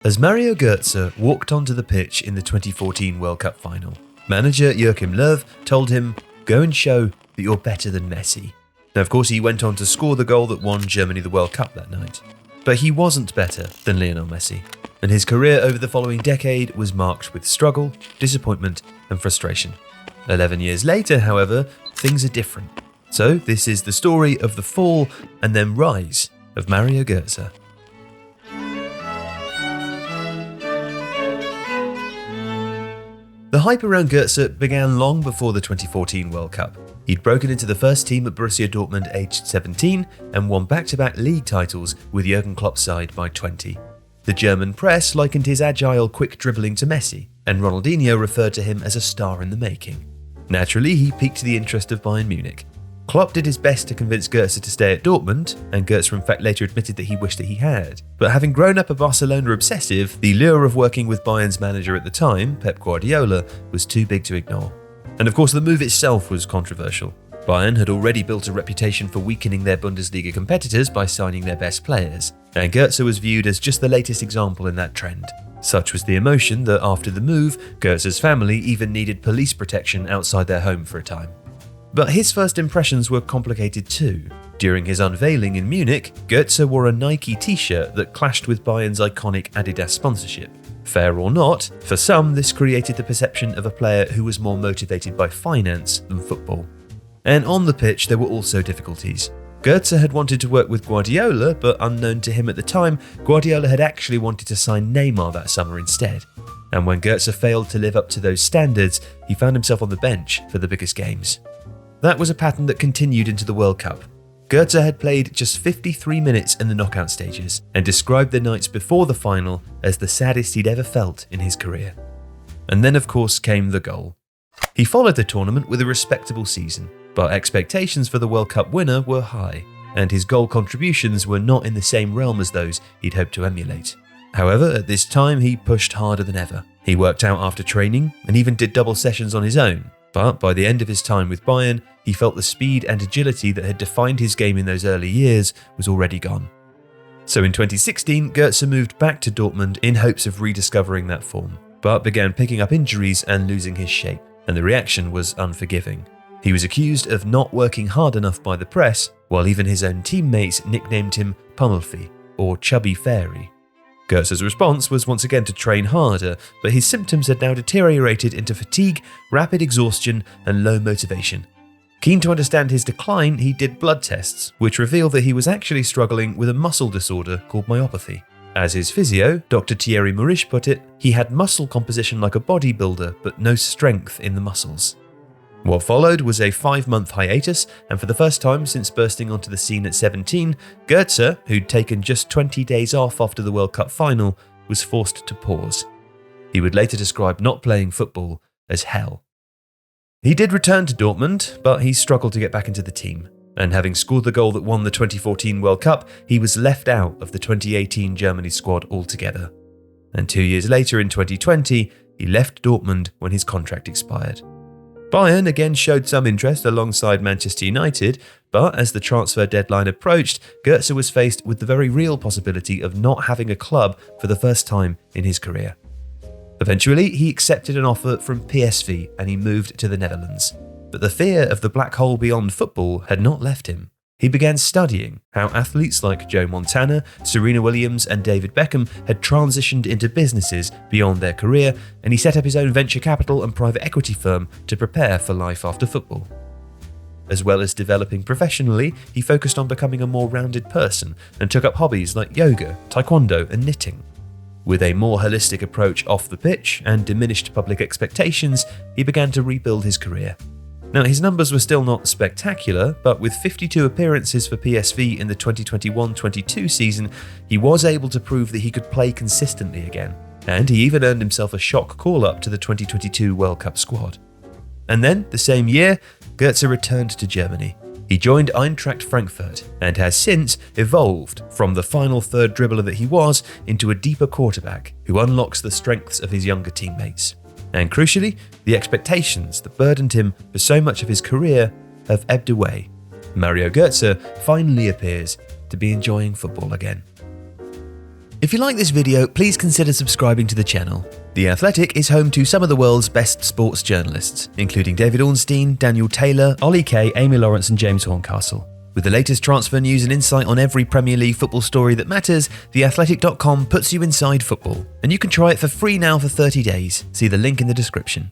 As Mario Gotze walked onto the pitch in the 2014 World Cup final, manager Joachim Löw told him, "Go and show that you're better than Messi." Now, of course, he went on to score the goal that won Germany the World Cup that night. But he wasn't better than Lionel Messi, and his career over the following decade was marked with struggle, disappointment, and frustration. 11 years later, however, things are different. So this is the story of the fall and then rise of Mario Gotze. The hype around Gotze began long before the 2014 World Cup. He'd broken into the first team at Borussia Dortmund aged 17 and won back-to-back league titles with Jurgen Klopp's side by 20. The German press likened his agile, quick dribbling to Messi, and Ronaldinho referred to him as a star in the making. Naturally, he piqued the interest of Bayern Munich. Klopp did his best to convince Gotze to stay at Dortmund, and Gotze in fact later admitted that he wished that he had. But having grown up a Barcelona obsessive, the lure of working with Bayern's manager at the time, Pep Guardiola, was too big to ignore. And of course the move itself was controversial. Bayern had already built a reputation for weakening their Bundesliga competitors by signing their best players, and Gotze was viewed as just the latest example in that trend. Such was the emotion that after the move, Götze's family even needed police protection outside their home for a time. But his first impressions were complicated too. During his unveiling in Munich, Gotze wore a Nike t-shirt that clashed with Bayern's iconic Adidas sponsorship. Fair or not, for some this created the perception of a player who was more motivated by finance than football. And on the pitch there were also difficulties. Gotze had wanted to work with Guardiola, but unknown to him at the time, Guardiola had actually wanted to sign Neymar that summer instead. And when Gotze failed to live up to those standards, he found himself on the bench for the biggest games. That was a pattern that continued into the World Cup. Gotze had played just 53 minutes in the knockout stages and described the nights before the final as the saddest he'd ever felt in his career. And then of course came the goal. He followed the tournament with a respectable season, but expectations for the World Cup winner were high, and his goal contributions were not in the same realm as those he'd hoped to emulate. However, at this time he pushed harder than ever. He worked out after training and even did double sessions on his own. But by the end of his time with Bayern, he felt the speed and agility that had defined his game in those early years was already gone. So in 2016, Gotze moved back to Dortmund in hopes of rediscovering that form, but began picking up injuries and losing his shape, and the reaction was unforgiving. He was accused of not working hard enough by the press, while even his own teammates nicknamed him Pummelfi, or Chubby Fairy. Gotze's response was once again to train harder, but his symptoms had now deteriorated into fatigue, rapid exhaustion, and low motivation. Keen to understand his decline, he did blood tests, which revealed that he was actually struggling with a muscle disorder called myopathy. As his physio, Dr. Thierry Mouriche, put it, he had muscle composition like a bodybuilder, but no strength in the muscles. What followed was a 5-month hiatus, and for the first time since bursting onto the scene at 17, Gotze, who'd taken just 20 days off after the World Cup final, was forced to pause. He would later describe not playing football as hell. He did return to Dortmund, but he struggled to get back into the team, and having scored the goal that won the 2014 World Cup, he was left out of the 2018 Germany squad altogether. And 2 years later in 2020, he left Dortmund when his contract expired. Bayern again showed some interest alongside Manchester United, but as the transfer deadline approached, Gotze was faced with the very real possibility of not having a club for the first time in his career. Eventually, he accepted an offer from PSV and he moved to the Netherlands. But the fear of the black hole beyond football had not left him. He began studying how athletes like Joe Montana, Serena Williams, and David Beckham had transitioned into businesses beyond their career, and he set up his own venture capital and private equity firm to prepare for life after football. As well as developing professionally, he focused on becoming a more rounded person and took up hobbies like yoga, taekwondo, and knitting. With a more holistic approach off the pitch and diminished public expectations, he began to rebuild his career. Now, his numbers were still not spectacular, but with 52 appearances for PSV in the 2021-22 season, he was able to prove that he could play consistently again, and he even earned himself a shock call-up to the 2022 World Cup squad. And then, the same year, Gotze returned to Germany. He joined Eintracht Frankfurt and has since evolved from the final third dribbler that he was into a deeper quarterback who unlocks the strengths of his younger teammates. And crucially, the expectations that burdened him for so much of his career have ebbed away. Mario Gotze finally appears to be enjoying football again. If you like this video, please consider subscribing to the channel. The Athletic is home to some of the world's best sports journalists, including David Ornstein, Daniel Taylor, Ollie Kay, Amy Lawrence and James Horncastle. With the latest transfer news and insight on every Premier League football story that matters, theathletic.com puts you inside football. And you can try it for free now for 30 days. See the link in the description.